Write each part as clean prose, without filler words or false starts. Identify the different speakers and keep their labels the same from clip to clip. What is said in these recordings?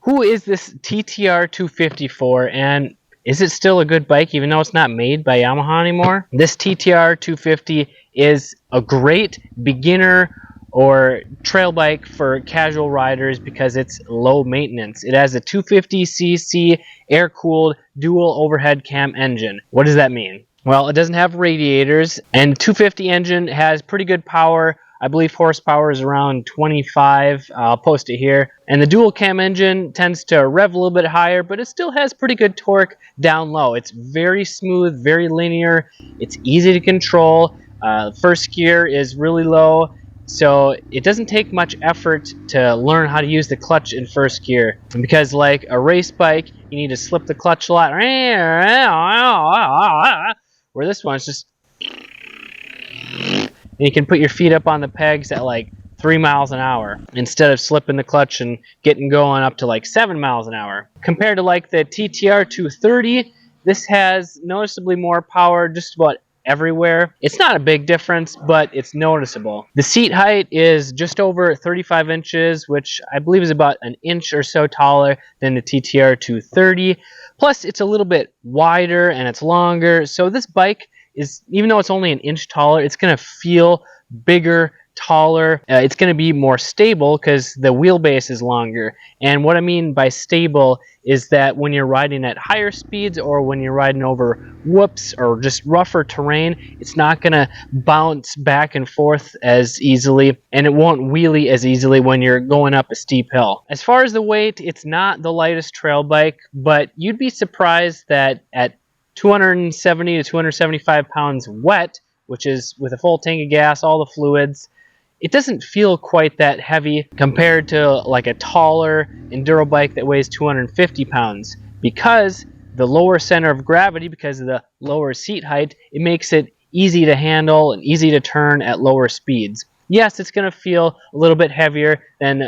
Speaker 1: Who is this TTR250 for, and is it still a good bike even though it's not made by Yamaha anymore? This TTR250 is a great beginner or trail bike for casual riders because it's low maintenance. It has a 250cc air-cooled dual overhead cam engine. What does that mean? Well, it doesn't have radiators, and the 250 engine has pretty good power. I believe horsepower is around 25. I'll post it here. And the dual cam engine tends to rev a little bit higher, but it still has pretty good torque down low. It's very smooth, very linear. It's easy to control. First gear is really low, so it doesn't take much effort to learn how to use the clutch in first gear. And because like a race bike, you need to slip the clutch a lot. Where this one's just, and you can put your feet up on the pegs at like 3 miles an hour instead of slipping the clutch and getting going up to like 7 miles an hour. Compared to like the TTR 230, this has noticeably more power just about everywhere. It's not a big difference, but it's noticeable. The seat height is just over 35 inches, which I believe is about an inch or so taller than the TTR 230. Plus, it's a little bit wider and it's longer, so this bike is, even though it's only an inch taller, it's going to feel bigger, taller. It's going to be more stable because the wheelbase is longer. And what I mean by stable is that when you're riding at higher speeds or when you're riding over whoops or just rougher terrain, it's not going to bounce back and forth as easily, and it won't wheelie as easily when you're going up a steep hill. As far as the weight, it's not the lightest trail bike, but you'd be surprised that at 270 to 275 pounds wet, which is with a full tank of gas, all the fluids, it doesn't feel quite that heavy compared to like a taller enduro bike that weighs 250 pounds. Because the lower center of gravity, because of the lower seat height, it makes it easy to handle and easy to turn at lower speeds. Yes, it's going to feel a little bit heavier than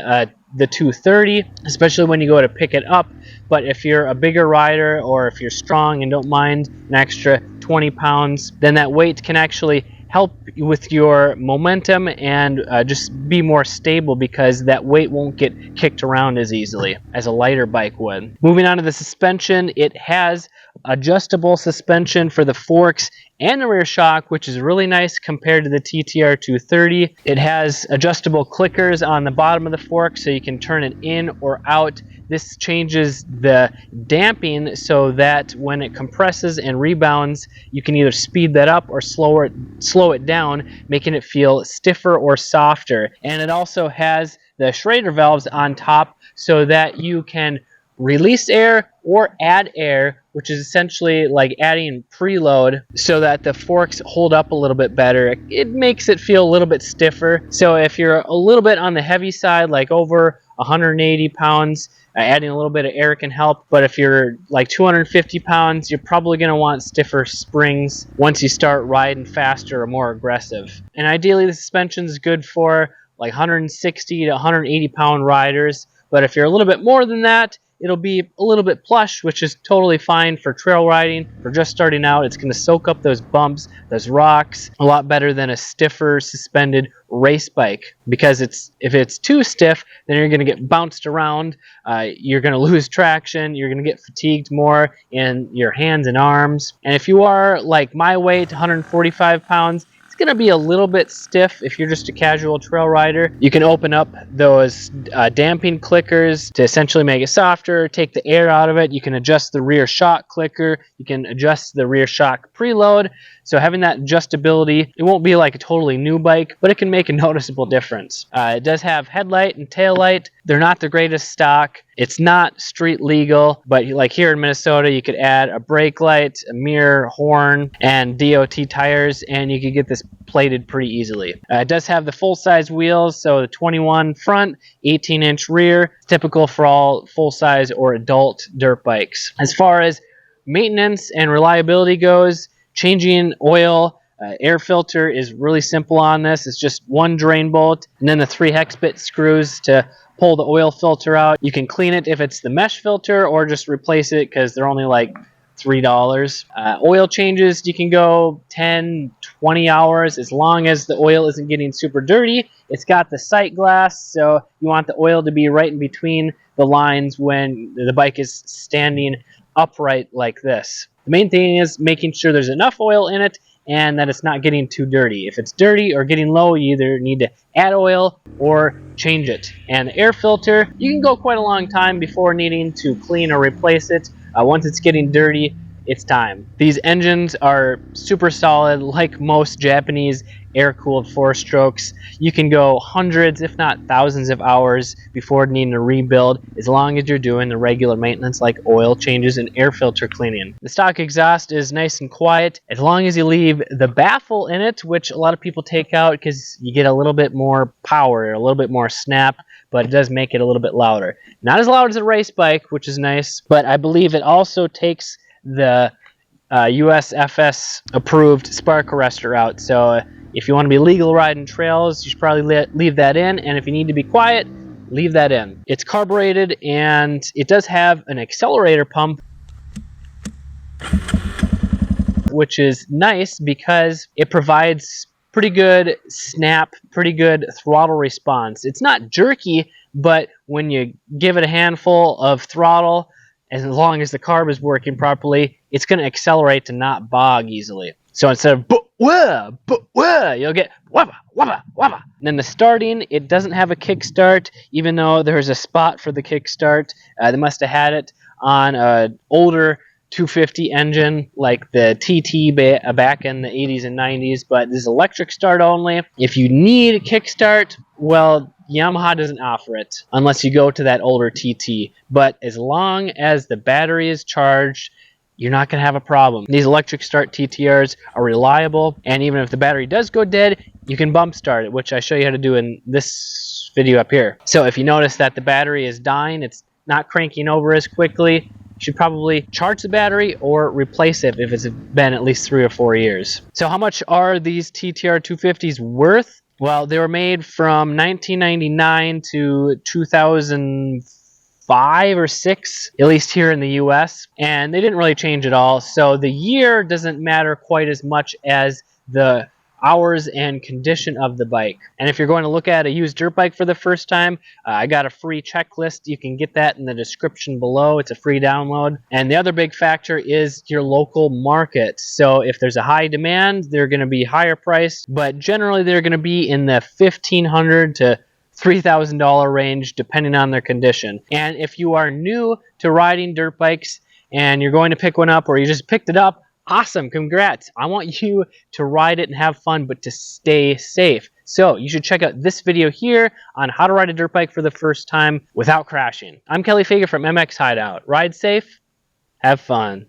Speaker 1: the 230, especially when you go to pick it up. But if you're a bigger rider or if you're strong and don't mind an extra 20 pounds, then that weight can actually help with your momentum and just be more stable because that weight won't get kicked around as easily as a lighter bike would. Moving on to the suspension, it has adjustable suspension for the forks and the rear shock, which is really nice compared to the TTR 230. It has adjustable clickers on the bottom of the fork so you can turn it in or out. This changes the damping so that when it compresses and rebounds, you can either speed that up or slow it down, making it feel stiffer or softer. And it also has the Schrader valves on top so that you can release air or add air, which is essentially like adding preload so that the forks hold up a little bit better. It makes it feel a little bit stiffer. So if you're a little bit on the heavy side, like over 180 pounds, adding a little bit of air can help. But if you're like 250 pounds, you're probably going to want stiffer springs once you start riding faster or more aggressive. And ideally, the suspension is good for like 160 to 180 pound riders. But if you're a little bit more than that, it'll be a little bit plush, which is totally fine for trail riding. For just starting out, it's going to soak up those bumps, those rocks, a lot better than a stiffer suspended race bike. Because if it's too stiff, then you're going to get bounced around, you're going to lose traction, you're going to get fatigued more in your hands and arms. And if you are like my weight, 145 pounds, it's going to be a little bit stiff if you're just a casual trail rider. You can open up those damping clickers to essentially make it softer, take the air out of it. You can adjust the rear shock clicker. You can adjust the rear shock preload. So having that adjustability, it won't be like a totally new bike, but it can make a noticeable difference. It does have headlight and tail light. They're not the greatest stock. It's not street legal, but like here in Minnesota, you could add a brake light, a mirror, horn, and DOT tires, and you could get this plated pretty easily. It does have the full-size wheels, so the 21 front, 18-inch rear, typical for all full-size or adult dirt bikes. As far as maintenance and reliability goes, changing oil, air filter is really simple on this. It's just one drain bolt and then the 3 hex bit screws to pull the oil filter out. You can clean it if it's the mesh filter or just replace it because they're only like $3. Oil changes, you can go $10, 20 hours, as long as the oil isn't getting super dirty. It's got the sight glass, so you want the oil to be right in between the lines when the bike is standing upright like this. The main thing is making sure there's enough oil in it and that it's not getting too dirty. If it's dirty or getting low, you either need to add oil or change it. And the air filter, you can go quite a long time before needing to clean or replace it. Once it's getting dirty, it's time. These engines are super solid, like most Japanese air-cooled four-strokes. You can go hundreds, if not thousands of hours before needing a rebuild, as long as you're doing the regular maintenance like oil changes and air filter cleaning. The stock exhaust is nice and quiet, as long as you leave the baffle in it, which a lot of people take out because you get a little bit more power, a little bit more snap, but it does make it a little bit louder. Not as loud as a race bike, which is nice, but I believe it also takes the USFS approved spark arrestor out. So if you want to be legal riding trails, you should probably leave that in, and if you need to be quiet, leave that in. It's carbureted and it does have an accelerator pump, which is nice because it provides pretty good snap, pretty good throttle response. It's not jerky, but when you give it a handful of throttle, as long as the carb is working properly, it's going to accelerate to not bog easily. So instead of you'll get wabba, wabba, wabba. And then the starting, it doesn't have a kickstart, even though there's a spot for the kickstart. They must have had it on an older 250 engine like the TT back in the 80s and 90s, but this is electric start only. If you need a kickstart, well, Yamaha doesn't offer it unless you go to that older TT. But as long as the battery is charged, you're not going to have a problem. These electric start TTRs are reliable, and even if the battery does go dead, you can bump start it, which I show you how to do in this video up here. So if you notice that the battery is dying, it's not cranking over as quickly, you should probably charge the battery or replace it if it's been at least 3 or 4 years. So how much are these TTR250s worth? Well, they were made from 1999 to 2005 or 6, at least here in the US, and they didn't really change at all. So the year doesn't matter quite as much as the hours and condition of the bike. And if you're going to look at a used dirt bike for the first time, I got a free checklist. You can get that in the description below. It's a free download. And the other big factor is your local market. So if there's a high demand, they're going to be higher priced, but generally they're going to be in the $1,500 to $3,000 range depending on their condition. And if you are new to riding dirt bikes and you're going to pick one up, or you just picked it up, awesome, congrats. I want you to ride it and have fun, but to stay safe. So you should check out this video here on how to ride a dirt bike for the first time without crashing. I'm Kelly Fager from MX Hideout. Ride safe, have fun.